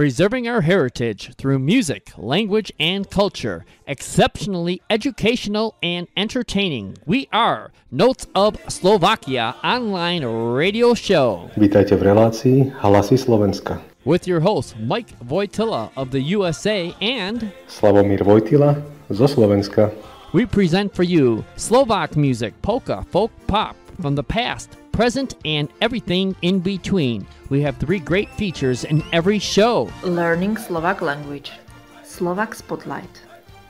preserving our heritage through music, language, and culture. Exceptionally educational and entertaining. We are Notes of Slovakia online radio show. Vítajte v relácii Hlasy Slovenska. With your host Mike Wojtyla of the USA and Slavomír Vojtila zo Slovenska. We present for you Slovak music, polka, folk, pop from the past, present, and everything in between. We have 3 great features in every show. Learning Slovak language, Slovak Spotlight,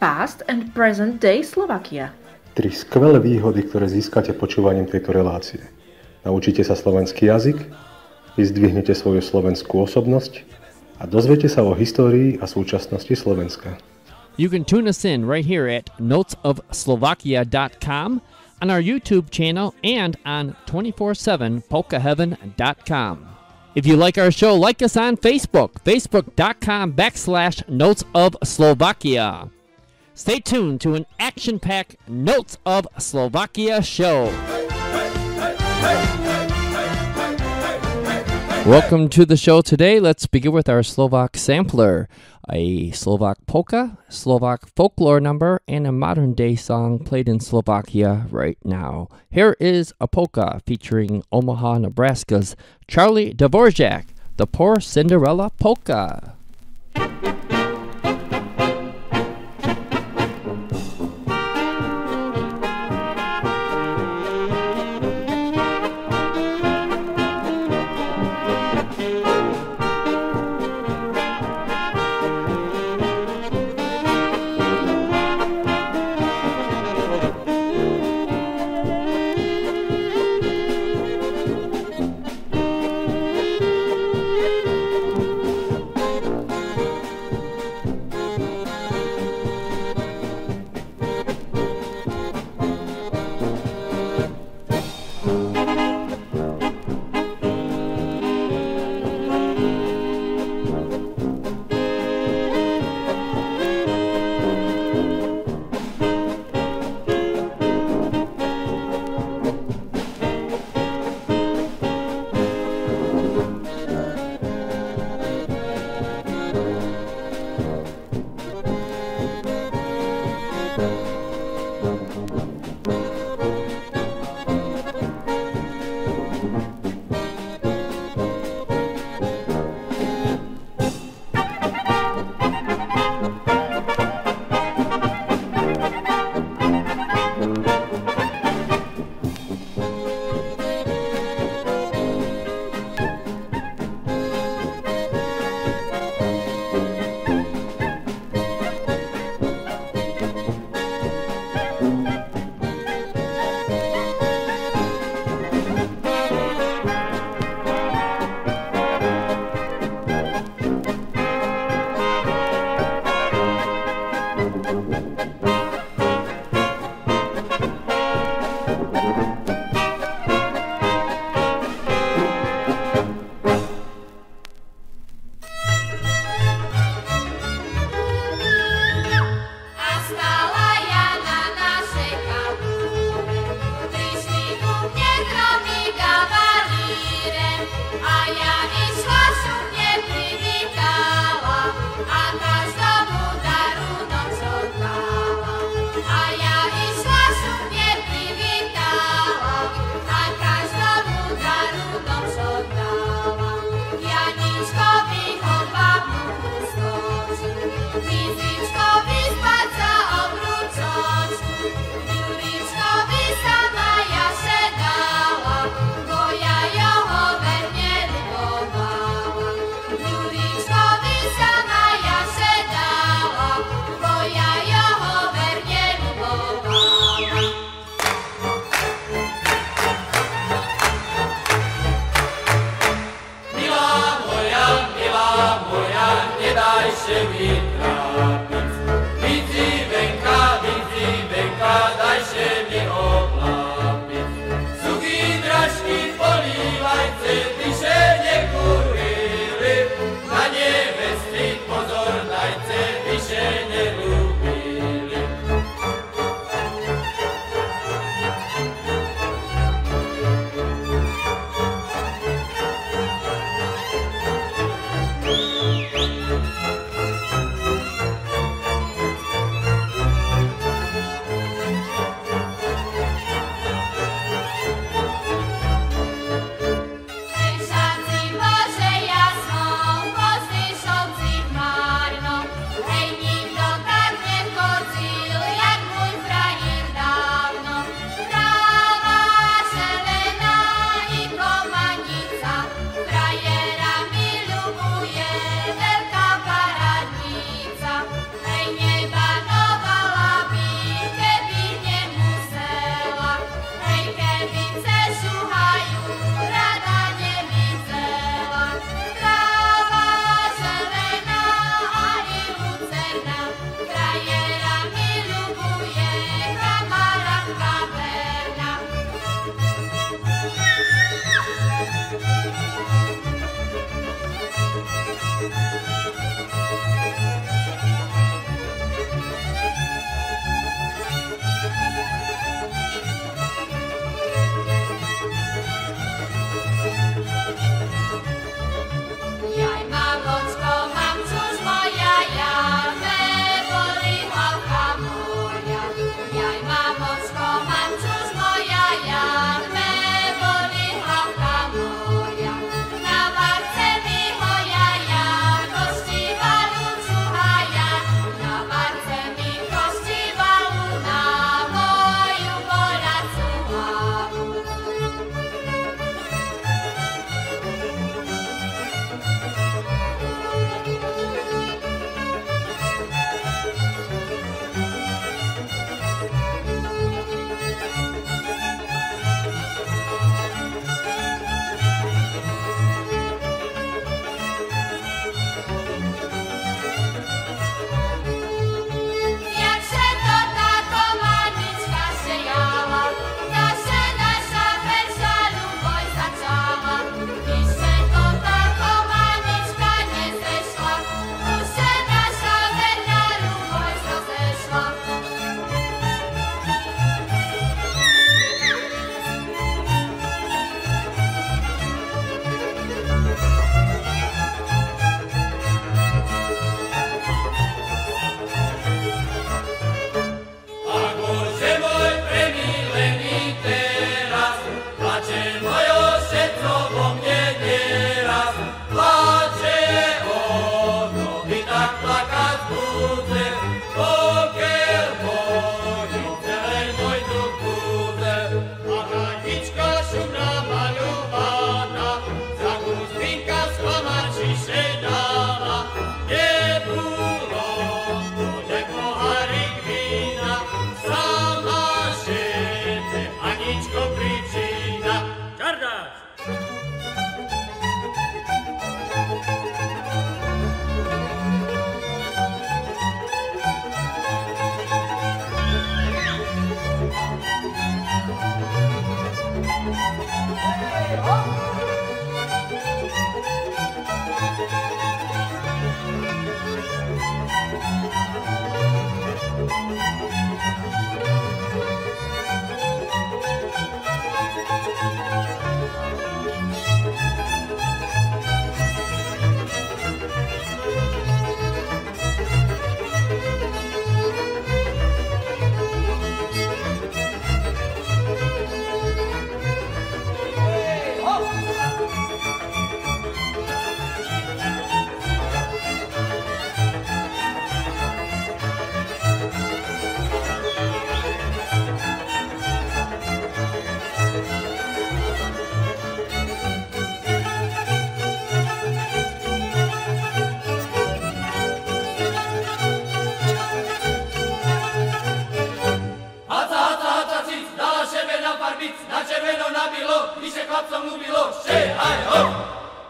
Past and Present Day Slovakia. 3 skvelé výhody, ktoré získate počúvaním tejto relácie. Naučite sa slovenský jazyk, vyzdvihnete svoju slovenskú osobnosť a dozviete sa o histórii a súčasnosti Slovenska. You can tune us in right here at notesofslovakia.com, on our YouTube channel, and on 247polkaheaven.com. If you like our show, like us on Facebook, facebook.com/notesofslovakia. Stay tuned to an action-packed Notes of Slovakia show. Welcome to the show today. Let's begin with our Slovak sampler. A Slovak polka, Slovak folklore number, and a modern-day song played in Slovakia right now. Here is a polka featuring Omaha, Nebraska's Charlie Dvorak, the Poor Cinderella Polka.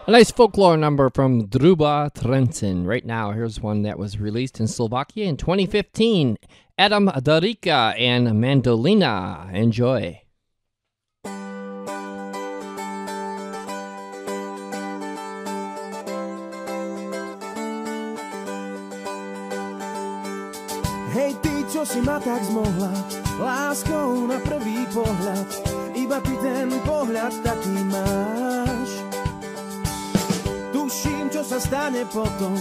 A nice folklore number from Druba Trencin. Right now, here's one that was released in Slovakia in 2015. Adam Darika and Mandolina. Enjoy. Hej ty, čo si ma tak zmohla, láskou na prvý pohľad, iba ty ten pohľad taký máš. Tuším, čo sa stane potom,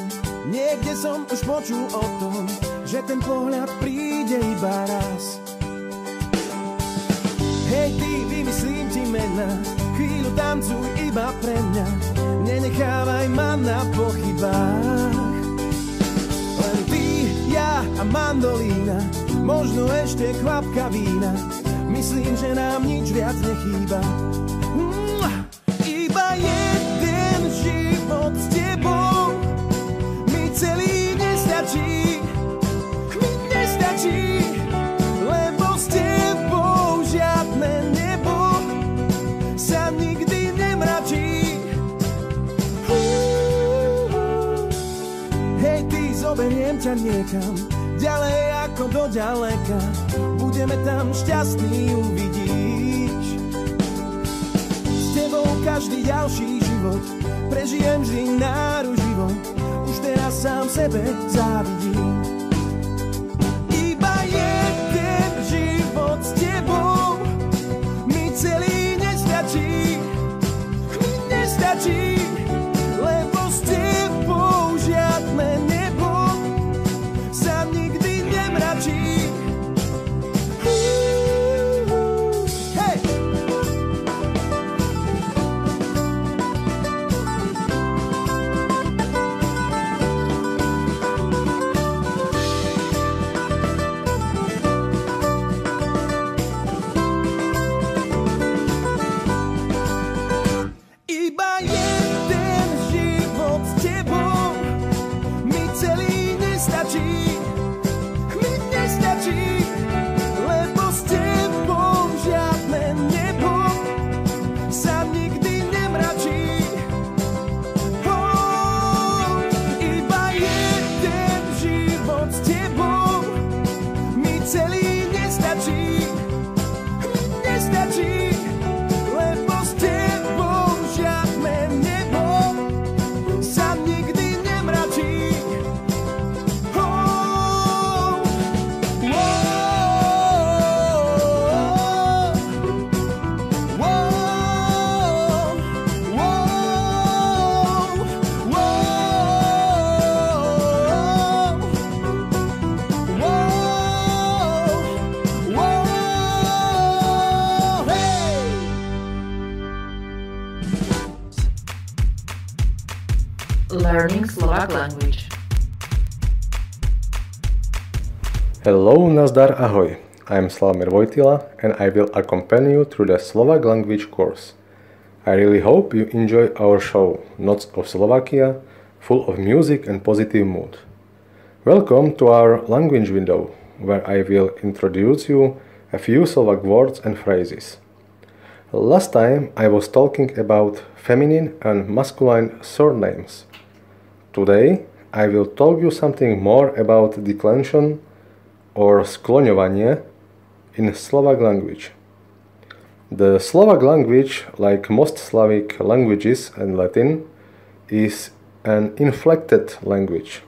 niekde som už počul o tom, že ten pohľad príde iba raz. Hej ty, vymyslím ti mena, chvíľu tancuj iba pre mňa, nenechávaj ma na pochybách. Len ty, ja a mandolína, možno ešte kvapka vína, myslím, že nám nič viac nechýba. Iba jeden život s tebou mi celý nestačí, lebo s tebou žiadne nebo sa nikdy nemračí. Hej ty, zoberiem ťa niekam, ďalej ako do ďaleka, budeme tam šťastní, uvidíš. S tebou každý ďalší život prežijem vždy náruživo, už teraz sám sebe závidím. Iba jeden život s tebou mi celý nestačí, lebo s tebou žiadne nebo sa nikdy nemračí. Hej! Iba jeden život s tebou mi celý nestačí, lebo s tebou žiadne nebo sa nikdy nemračí. Iba jeden život s tebou mi celý nestačí, lebo s tebou žiadne nebo sa nikdy nemračí. Learning Slovak language. Hello, nazdar, ahoj. I'm Slavomir Vojtila and I will accompany you through the Slovak language course. I really hope you enjoy our show, Noc of Slovakia, full of music and positive mood. Welcome to our language window, where I will introduce you a few Slovak words and phrases. Last time I was talking about feminine and masculine surnames. Today I will tell you something more about declension or skloňovanie in Slovak language. The Slovak language, like most Slavic languages and Latin, is an inflected language,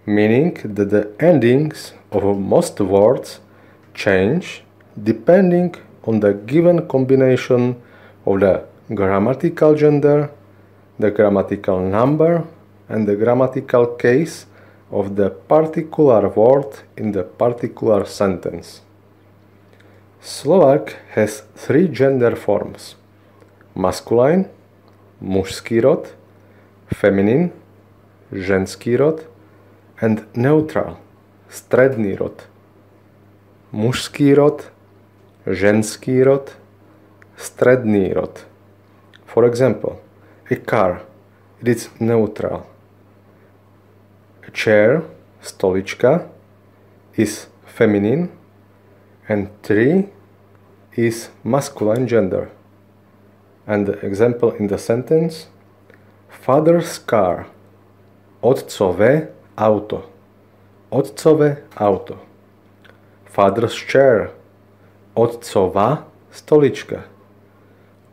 meaning that the endings of most words change depending on the given combination of the grammatical gender, the grammatical number, and the grammatical case of the particular word in the particular sentence. Slovak has three gender forms: masculine, mužský rod, feminine, ženský rod, and neutral, stredný rod. Mužský rod, ženský rod, stredný rod. For example, a car, it is neutral. A chair, stolička, is feminine, and tree is masculine gender. And the example in the sentence: Father's car. Otcové auto. Otcové auto. Father's chair. Otcová stolička.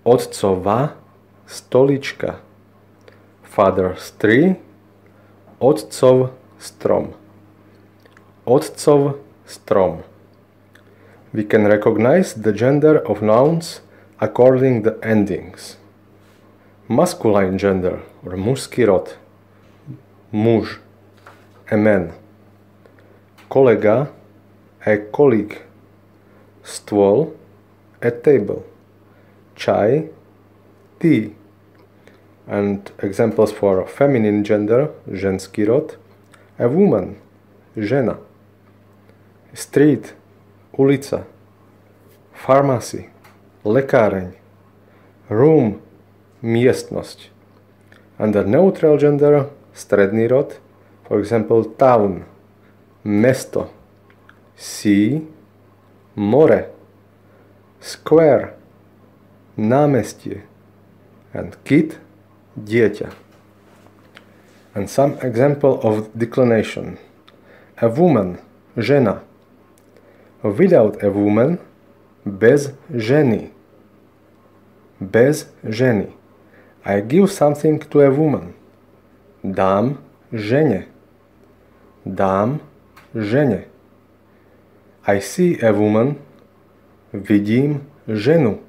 Otcová stolička. Father's tree. Otcov strom. Otcov strom. We can recognize the gender of nouns according the endings. Masculine gender or mužský rod. Muž. A man. Kolega. A colleague. Stôl. A table. Čaj. Tea. And examples for feminine gender, ženský rod. A woman. Žena. Street. Ulica. Pharmacy. Lekáreň. Room. Miestnosť. And the neutral gender, stredný rod, for example, town. Mesto. Sea. More. Square. Námestie. And kid. Dieťa. And some example of declination. A woman. Žena. Without a woman. Bez ženy. Bez ženy. I give something to a woman. Dám žene. Dám žene. I see a woman. Vidím ženu.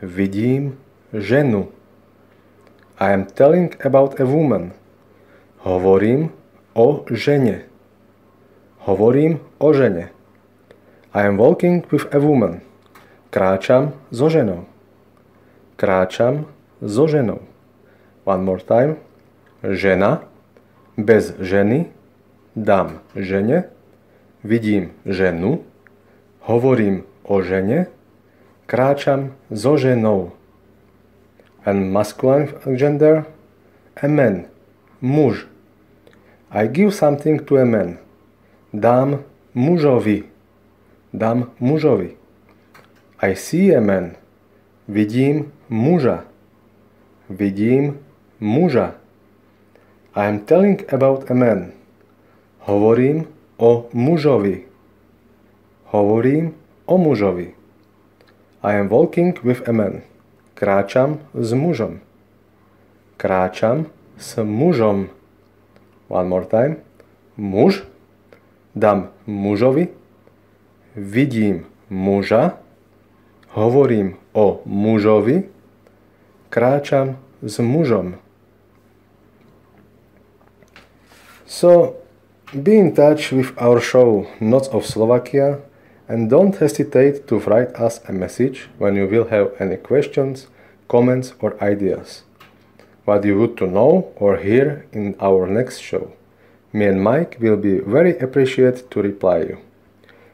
Vidím ženu. I am telling about a woman. Hovorím o žene. Hovorím o žene. I am walking with a woman. Kráčam so ženou. Kráčam so ženou. One more time. Žena. Bez ženy. Dám žene. Vidím ženu. Hovorím o žene. Kráčam so ženou. And masculine gender. A man. Muž. I give something to a man. Dám mužovi. Dám mužovi. I see a man. Vidím muža. Vidím muža. I am telling about a man. Hovorím o mužovi. Hovorím o mužovi. I am walking with a man. Kráčam s mužom. Kráčam s mužom. One more time. Muž. Dám mužovi. Vidím muža. Hovorím o mužovi. Kráčam s mužom. So, be in touch with our show Noc of Slovakia and don't hesitate to write us a message when you will have any questions, comments or ideas. What you would to know or hear in our next show. Me and Mike will be very appreciated to reply you.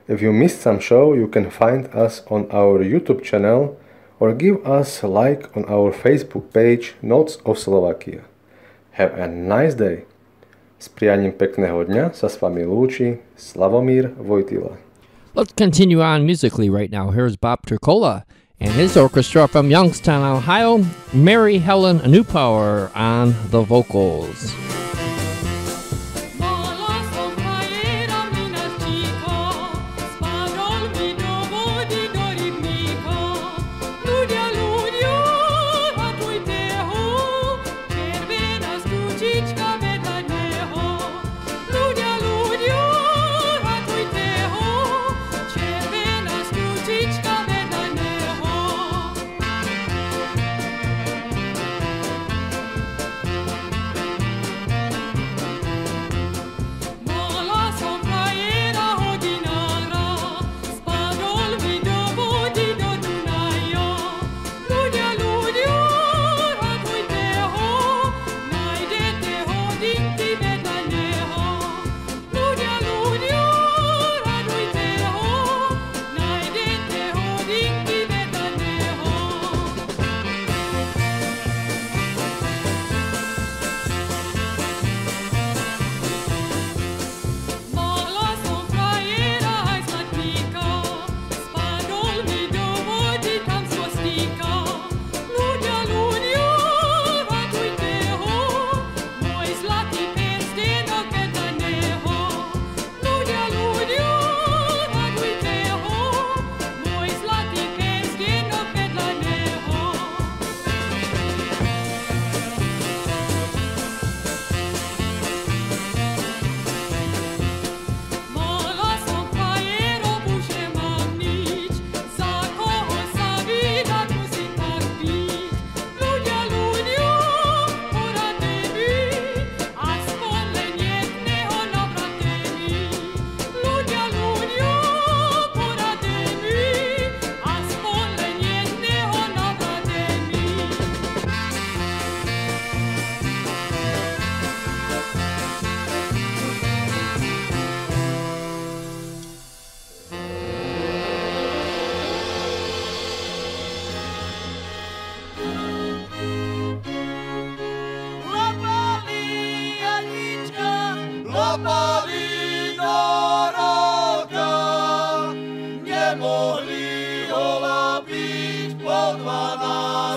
If you missed some show, you can find us on our YouTube channel or give us a like on our Facebook page Noc of Slovakia. Have a nice day. S prianím pekného dňa sa s vami lúči Slavomír Vojtila. Let's continue on musically right now. Here's Bob Turcola and his orchestra from Youngstown, Ohio, Mary Helen Newpower on the vocals.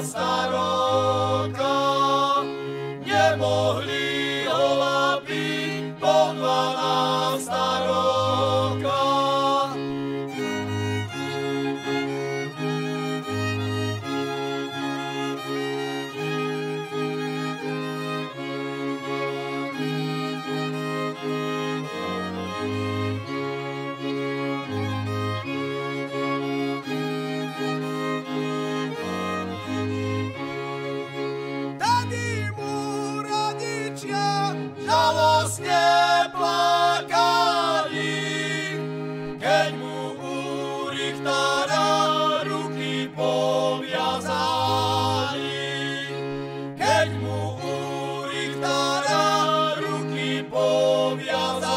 staroka, nemohli ho lapiť po 12 roka. Žalostne plakali, keď mu u Richtára ruky poviazali. Keď mu u Richtára ruky poviazali.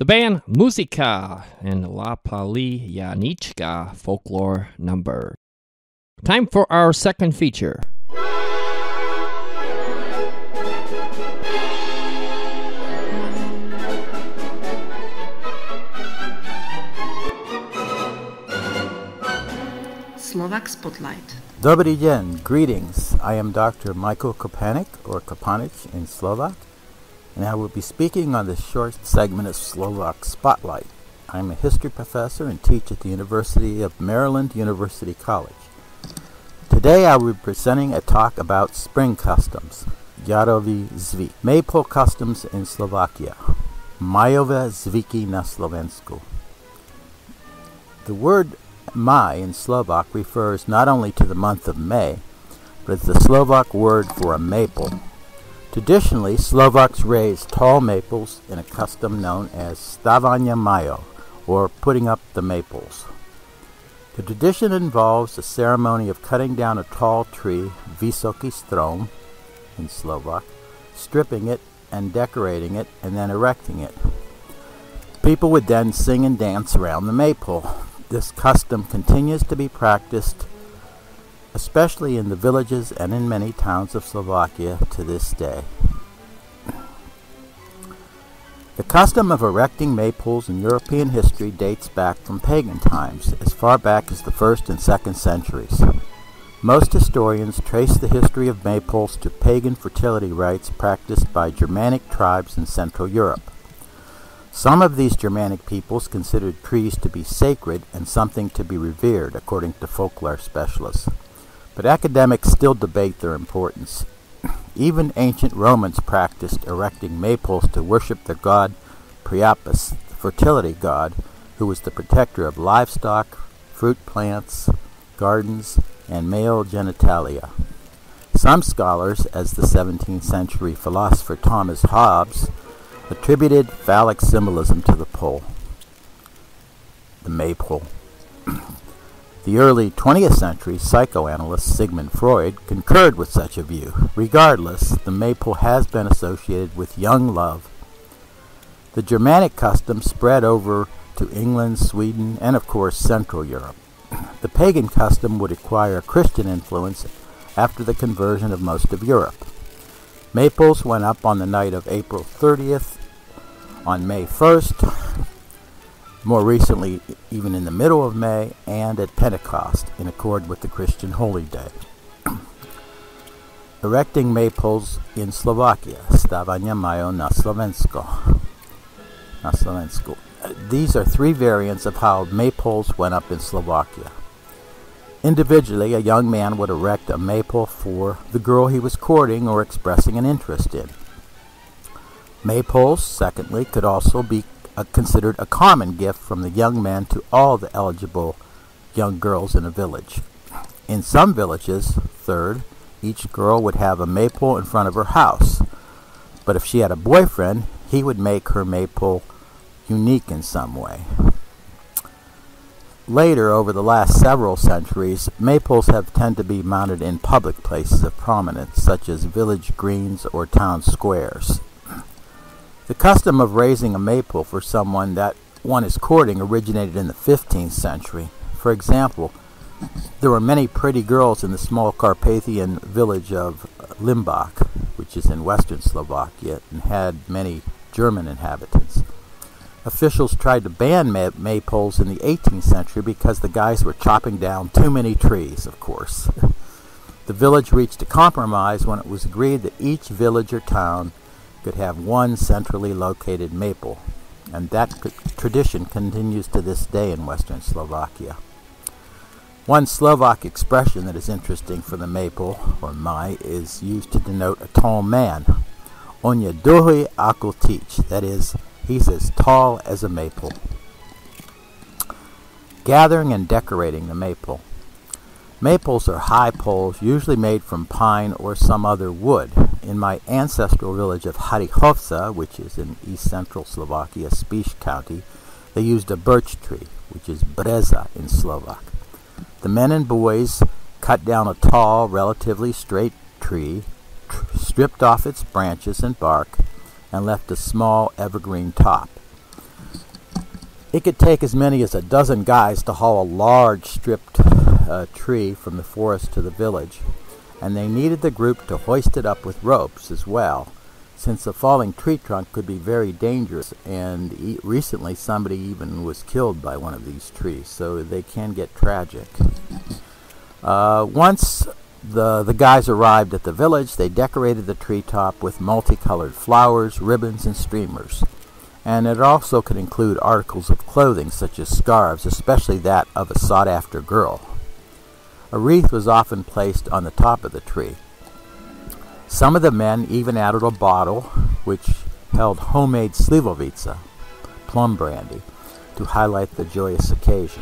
The band Muzika and La Palyanichka folklore number. Time for our second feature. Slovak Spotlight. Dobrý deň, greetings. I am Dr. Michael Kopanik, or Kopanich in Slovak, and I will be speaking on this short segment of Slovak Spotlight. I'm a history professor and teach at the University of Maryland University College. Today I will be presenting a talk about spring customs, Jarový zvyk, Maypole customs in Slovakia, Majové zvyky na Slovensku. The word Maj in Slovak refers not only to the month of May, but is the Slovak word for a maple. Traditionally, Slovaks raise tall maples in a custom known as stavanje majo, or putting up the maples. The tradition involves the ceremony of cutting down a tall tree, vysoký strom in Slovak, stripping it and decorating it, and then erecting it. People would then sing and dance around the maple. This custom continues to be practiced, especially in the villages and in many towns of Slovakia to this day. The custom of erecting maypoles in European history dates back from pagan times, as far back as the 1st and 2nd centuries. Most historians trace the history of maypoles to pagan fertility rites practiced by Germanic tribes in Central Europe. Some of these Germanic peoples considered trees to be sacred and something to be revered, according to folklore specialists. But academics still debate their importance. Even ancient Romans practiced erecting maples to worship their god Priapus, the fertility god, who was the protector of livestock, fruit plants, gardens, and male genitalia. Some scholars, as the 17th century philosopher Thomas Hobbes, attributed phallic symbolism to the maple. The early 20th century psychoanalyst Sigmund Freud concurred with such a view. Regardless, the maple has been associated with young love. The Germanic custom spread over to England, Sweden, and of course Central Europe. The pagan custom would acquire Christian influence after the conversion of most of Europe. Maples went up on the night of April 30th, on May 1st, more recently even in the middle of May, and at Pentecost, in accord with the Christian holy day. Erecting maples in Slovakia, stavanje majo na Slovensku. These are three variants of how maypoles went up in Slovakia. Individually, a young man would erect a maple for the girl he was courting or expressing an interest in. Maypoles, secondly, could also be considered a common gift from the young man to all the eligible young girls in a village. In some villages, third, each girl would have a maple in front of her house. But if she had a boyfriend, he would make her maple unique in some way. Later, over the last several centuries, maples have tended to be mounted in public places of prominence, such as village greens or town squares. The custom of raising a maple for someone that one is courting originated in the 15th century. For example, there were many pretty girls in the small Carpathian village of Limbach, which is in western Slovakia, and had many German inhabitants. Officials tried to ban maypoles in the 18th century because the guys were chopping down too many trees, of course. The village reached a compromise when it was agreed that each village or town could have one centrally located maple, and that tradition continues to this day in western Slovakia. One Slovak expression that is interesting for the maple, or maj, is used to denote a tall man. On je dlhý ako tyč, that is, he's as tall as a maple. Gathering and decorating the maple. Maples are high poles, usually made from pine or some other wood. In my ancestral village of Harichovca, which is in east-central Slovakia, Spiš County, they used a birch tree, which is breza in Slovak. The men and boys cut down a tall, relatively straight tree, stripped off its branches and bark, and left a small evergreen top. It could take as many as a dozen guys to haul a large stripped tree from the forest to the village, and they needed the group to hoist it up with ropes as well, since a falling tree trunk could be very dangerous, and recently somebody even was killed by one of these trees, so they can get tragic. Once the guys arrived at the village, they decorated the treetop with multicolored flowers, ribbons, and streamers. And it also could include articles of clothing such as scarves, especially that of a sought-after girl. A wreath was often placed on the top of the tree. Some of the men even added a bottle which held homemade slivovica, plum brandy, to highlight the joyous occasion.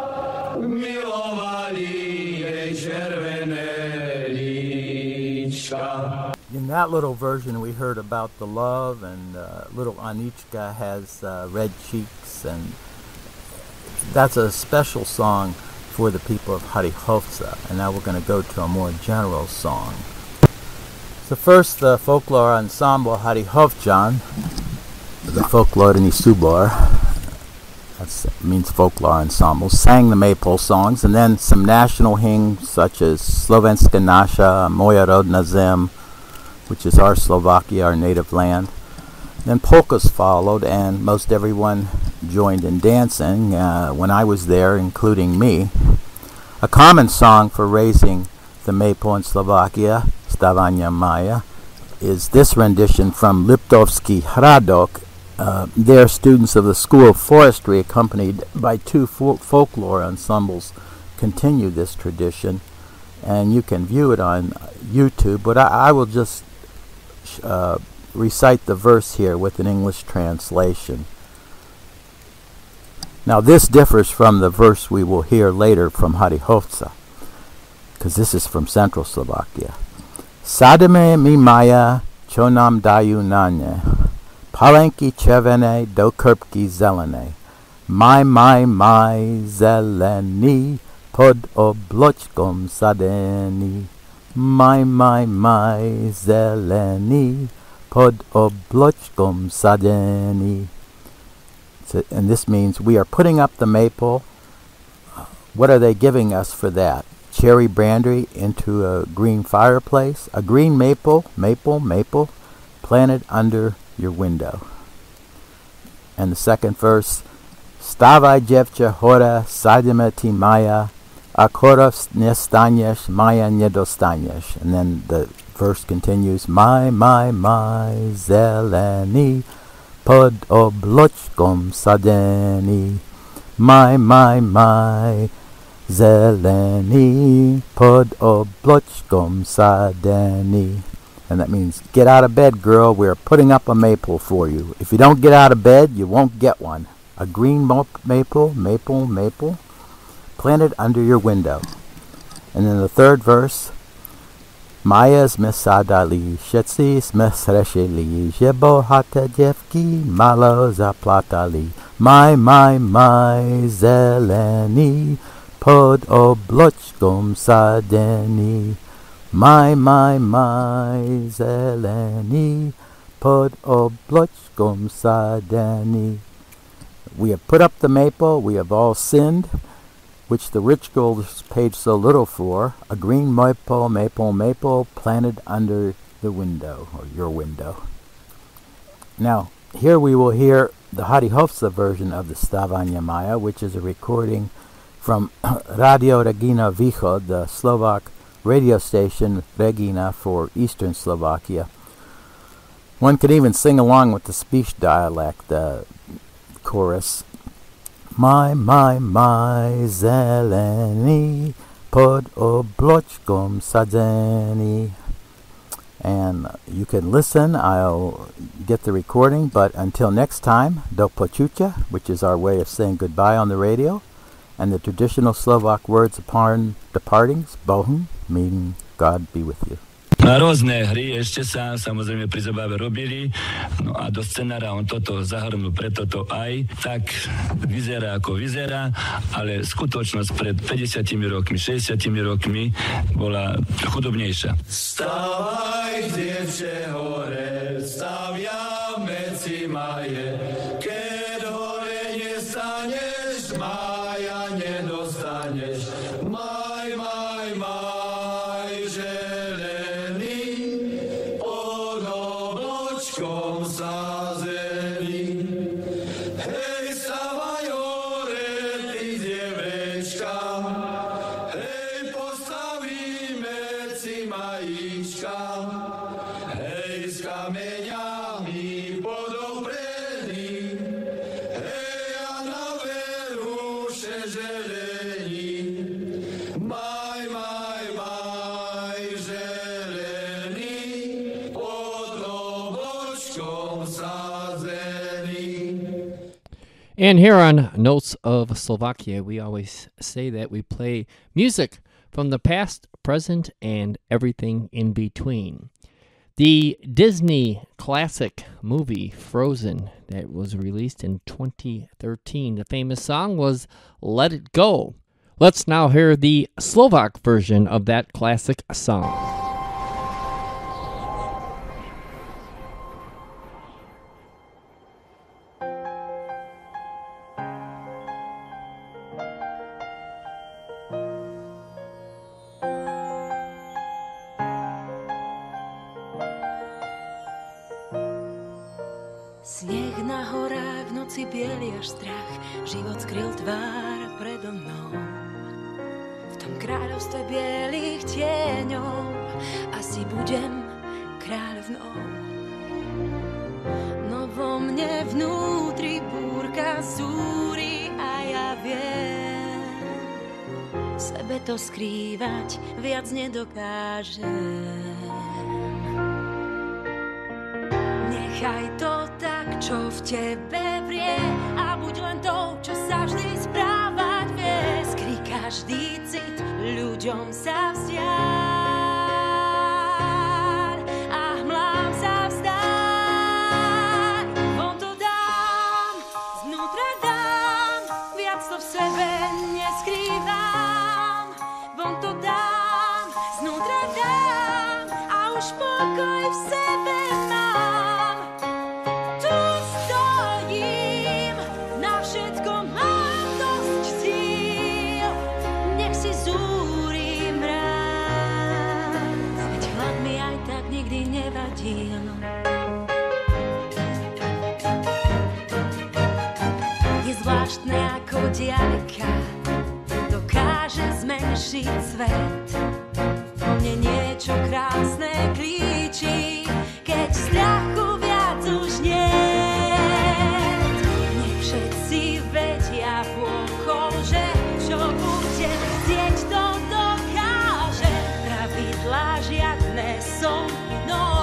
that little version we heard about the love, and little Anichka has red cheeks, and that's a special song for the people of Harihovca. And now we're going to go to a more general song. So first, the folklore ensemble Harihovchan, the folklorni Subor, that means folklore ensemble, sang the Maypole songs, and then some national hymns such as Slovenska Nasha, Moja rodna zem, which is our Slovakia, our native land. Then polkas followed, and most everyone joined in dancing when I was there, including me. A common song for raising the Maypole in Slovakia, Stavania Maya, is this rendition from Liptovský Hradok. They are students of the School of Forestry, accompanied by two folklore ensembles, continue this tradition, and you can view it on YouTube, but I will just recite the verse here with an English translation. Now this differs from the verse we will hear later from Harihovca, because this is from Central Slovakia. Sademe mi Maya, čo nám dajú na ne, palenky červené do krpky zelené, maj zelený, pod obločkom sadený, maj zelený, pod obločkom sadený. And this means we are putting up the maypole. What are they giving us for that? Cherry brandy into a green fireplace, a green maple, planted under your window. And the second verse, Stavaj devča hora, sadime ti Maya, akora nestaneš, Maya nedostaneš. And then the verse continues, maj zelený, pod obločkom sadený, maj zelený, pod obločkom sadený. And that means, get out of bed, girl. We're putting up a maypole for you. If you don't get out of bed, you won't get one. A green maple, planted under your window. And then the third verse, Maya sme sadali, všetci sme srešili, že bohaté devky malo zaplatali. Maj zelený, pod obločkom sadený. Maj zelený, pod obločkom sadený. We have put up the maple, we have all sinned, which the rituals paid so little for, a green maple planted under the window, or your window. Now, here we will hear the Harihovca version of the Stavania Maya, which is a recording from Radio Regina Východ, the Slovak radio station Regina for Eastern Slovakia. One can even sing along with the speech dialect, the chorus. Maj zelený, pod obločkom sadený. And you can listen, I'll get the recording, but until next time, do počutia, which is our way of saying goodbye on the radio, and the traditional Slovak words upon departings, bohum, meaning God be with you. Na rôzne hry ešte sa samozrejme pri zabave robili, no a do scenára on toto zahrnul, preto to aj tak vyzerá ako vyzerá, ale skutočnosť pred 50 rokmi, 60 rokmi bola chudobnejšia. Stavaj, dievče, hore, staviame ci maje, keď hore nestaneš, maja nedostaneš, maj, And here on Notes of Slovakia, we always say that we play music from the past, present, and everything in between. The Disney classic movie Frozen that was released in 2013. The famous song was Let It Go. Let's now hear the Slovak version of that classic song. Sneh na horách v noci biely až strach, život skryl tvár predo mnou. V tom kráľovstve bielých tieňov asi budem kráľovnou. No vo mne vnútri búrka zúri a ja viem, v sebe to skrývať viac nedokážem. Nechaj to tak, čo v tebe vrie, a buď len tou, čo sa vždy správať vie. Skry každý cit, ľuďom sa vzdiaľ a hmlám sa vzdáň. Von to dám, znútra dám, viac to v sebe neskrývam. Von to dám, znútra dám a už pokoj v sebe mám. Je zvláštne ako diaľka dokáže zmenšiť svet. Po mne niečo krásne klíči, keď strachu viac už niet. Nech všetci vedia pôchom, že čo bude chcieť, to dokáže. Pravidlá žiadne som inou.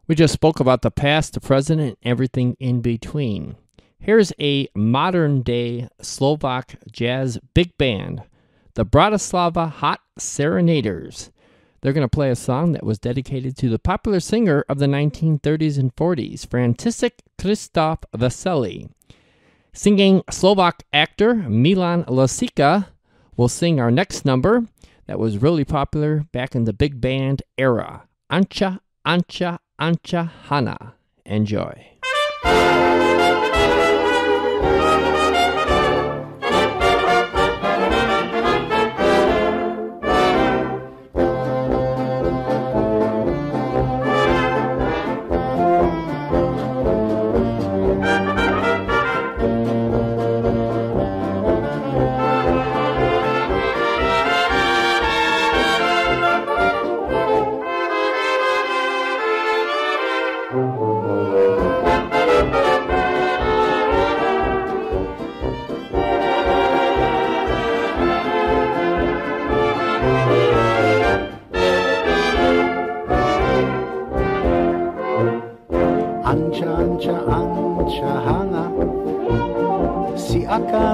We just spoke about the past, the present, and everything in between. Here's a modern-day Slovak jazz big band, the Bratislava Hot Serenaders. They're going to play a song that was dedicated to the popular singer of the 1930s and 40s, František Kristof Vesely. Singing Slovak actor Milan Lasica will sing our next number that was really popular back in the big band era, Ancha, Ancha, Ancha Hana. Enjoy.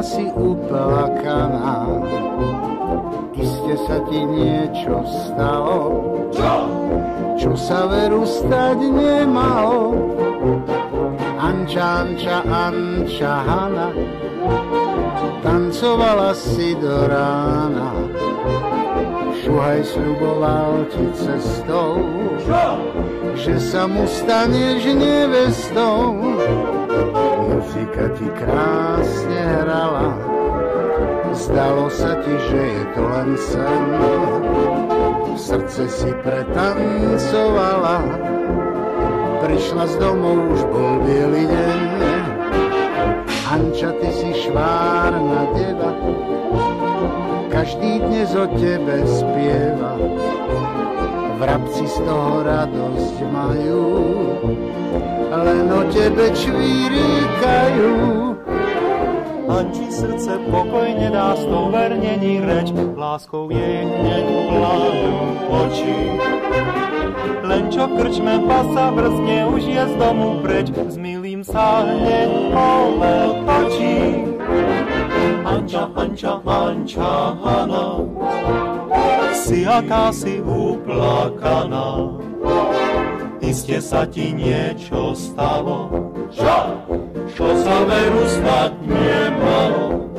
si uplakaná, iste sa ti niečo stalo, čo sa veru stať nemalo. Anča, Anča, Anča, Hana, tancovala si do rána. Šuhaj sľuboval ti cestou, že sa mu staneš nevestou. Muzika ti krásne hrala, zdalo sa ti, že je to len sen. V srdce si pretancovala, prišla z domov, už bol biely deň. Anča, ty si švárna deva, každý dnes o tebe spieva. Vrabci z toho radosť majú, len o tebe čvíríkajú. Anči srdce pokoj nedá, s tou vernení reč, láskou jej hneď plánu oči. Len čo v krčme pasa vrzne, už je z domu preč, s milým sa hneď pole točí. Anča, Anča, Anča, Hana, si akási uplakaná, iste sa ti niečo stalo, čo sa veru stať nemalo.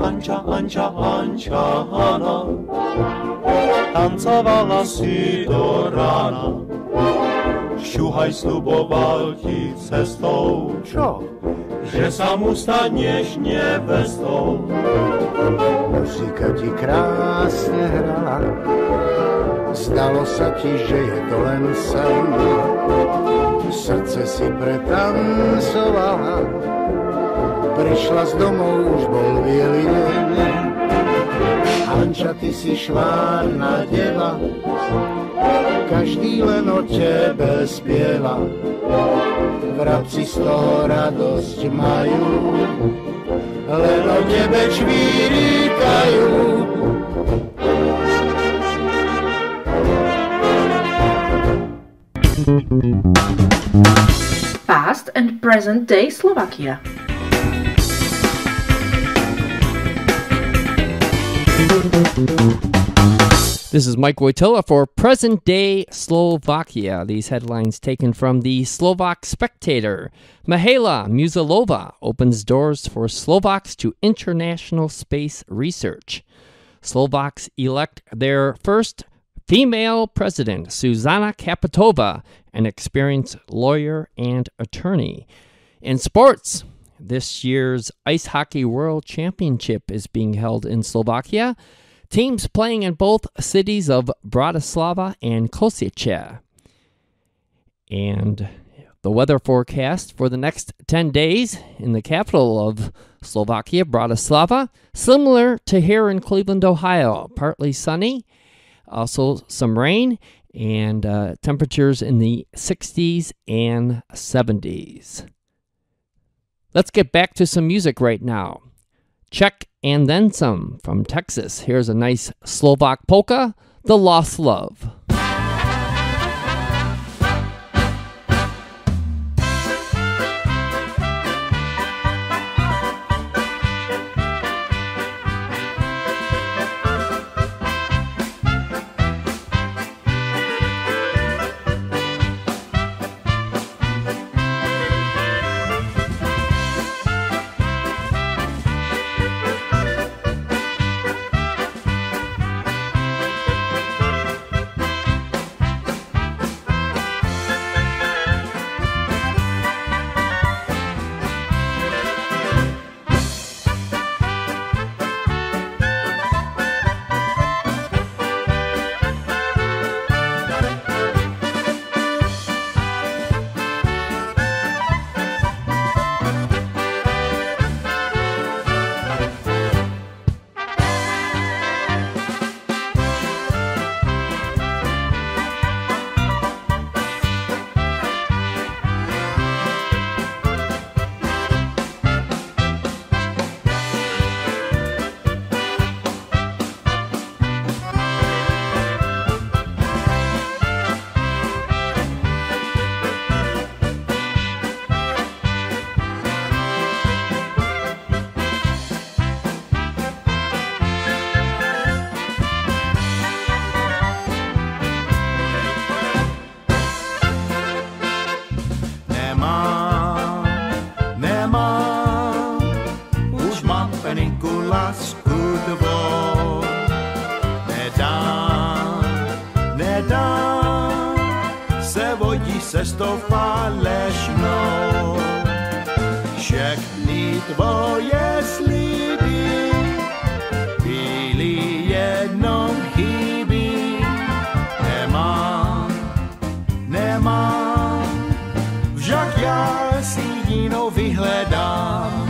Anča, Anča, Anča, Hana, tancovala si do rána. Šuhaj sľuboval ti cestou, že sa mu staneš nevestou. Muzika ti krásne hrala, zdalo sa ti, že je to len sen. V srdce si pretancovala, prišla z domov, už bol biely deň. Anča, ty si švárna deva, každý len o tebe spieva. Vrabci z toho radosť majú, len o tebe čvíríkajú. Past and present day Slovakia. This is Mike Wojtyla for present-day Slovakia. These headlines taken from the Slovak Spectator. Mihaela Musilova opens doors for Slovaks to international space research. Slovaks elect their first female president, Zuzana Kapitova, an experienced lawyer and attorney. In sports, this year's Ice Hockey World Championship is being held in Slovakia. Teams playing in both cities of Bratislava and Košice. And the weather forecast for the next 10 days in the capital of Slovakia, Bratislava, similar to here in Cleveland, Ohio. Partly sunny, also some rain, and temperatures in the 60s and 70s. Let's get back to some music right now. Czech and then some from Texas. Here's a nice Slovak polka, The Lost Love. lásku tvou. Nedám se vodí cestou falešnou. Všechny tvoje sliby byly jenom chyby. Nemám, však já si jinou vyhledám.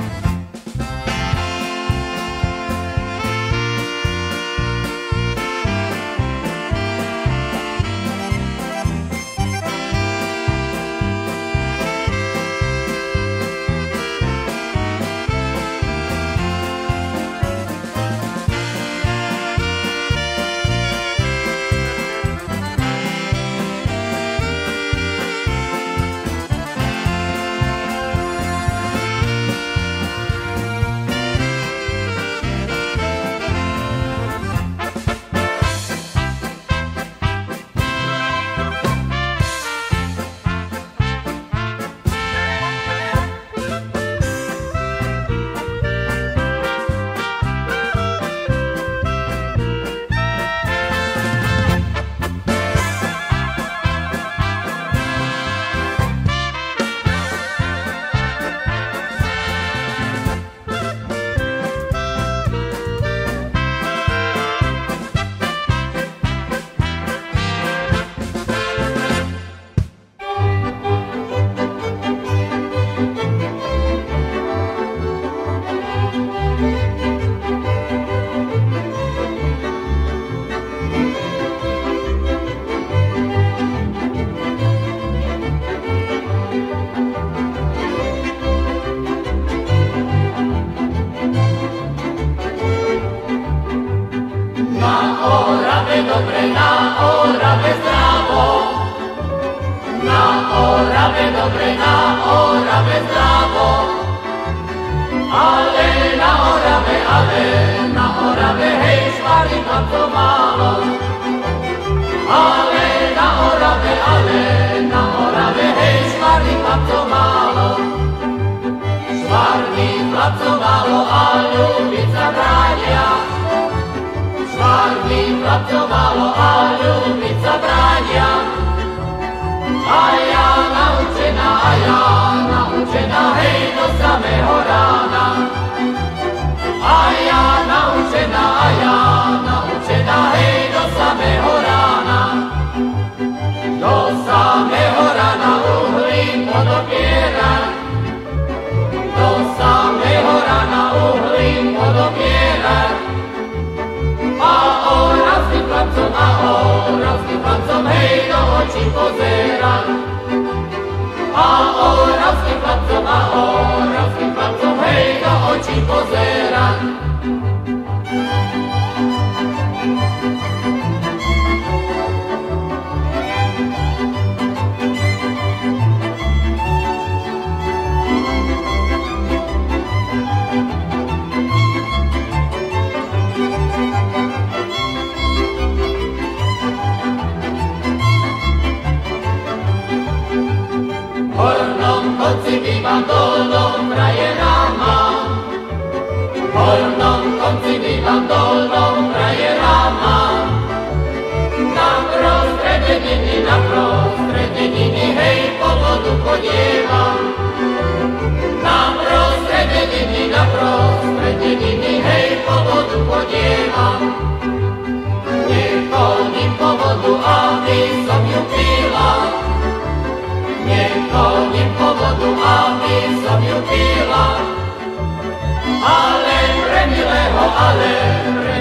Ale pre milého, ale pre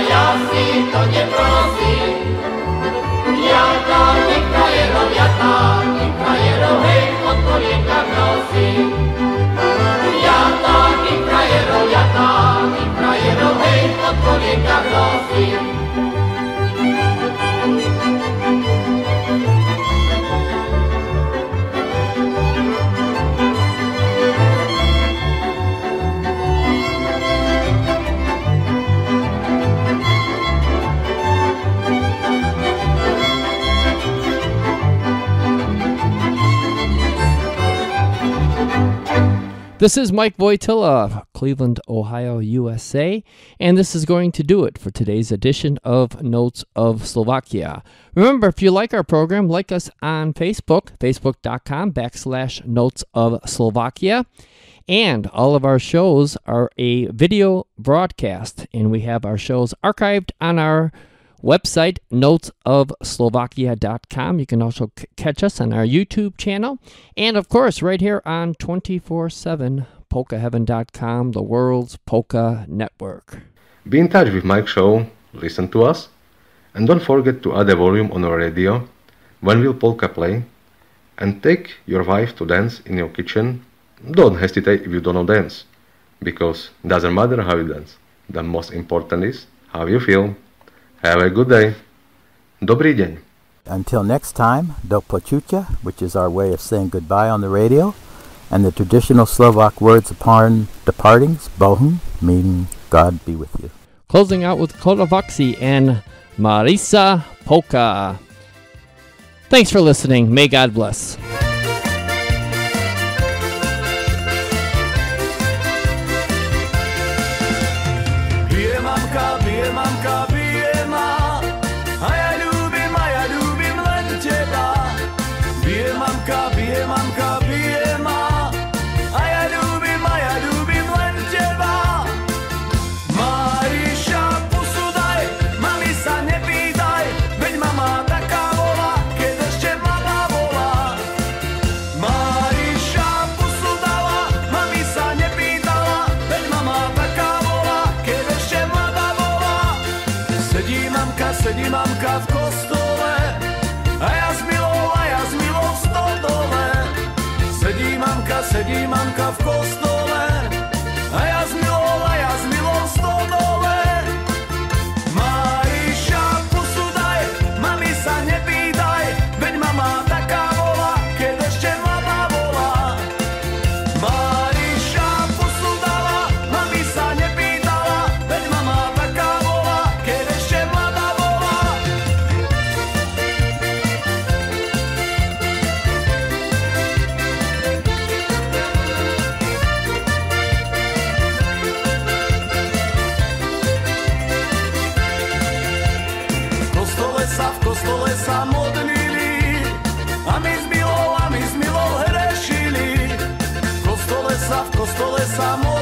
ja si to neprosím. Jata, ty frajerov, hej, od kolienka nosím. Jata, ty frajerov, hej, od kolienka nosím. This is Mike Wojtyla, Cleveland, Ohio, USA, and this is going to do it for today's edition of Notes of Slovakia. Remember, if you like our program, like us on Facebook, facebook.com/Notes of Slovakia, and all of our shows are a video broadcast, and we have our shows archived on our website, notesofslovakia.com. You can also catch us on our YouTube channel. And, of course, right here on 24/7 polkaheaven.com, the world's polka network. Be in touch with Mike's show, listen to us, and don't forget to add a volume on our radio when will polka play, and take your wife to dance in your kitchen. Don't hesitate if you don't know dance, because it doesn't matter how you dance. The most important is how you feel. Have a good day. Dobrý deň. Until next time, do počutia, which is our way of saying goodbye on the radio, and the traditional Slovak words upon departings, bohum, meaning God be with you. Closing out with Kotovaxi and Marisa Polka. Thanks for listening. May God bless. Sedí mamka v kostole a ja s milou v stodole. Sedí mamka v kostole a ja s milou v stodole. Mariša, pusu daj, mami sa nepýtaj, veď mama taká bola, keď ešte mladá bola. Mariša, pusu dala, mami sa nepýtala, veď mama taká bola, keď ešte mladá bola. V kostole sa modlili a my s milou hrešili. V kostole sa modlili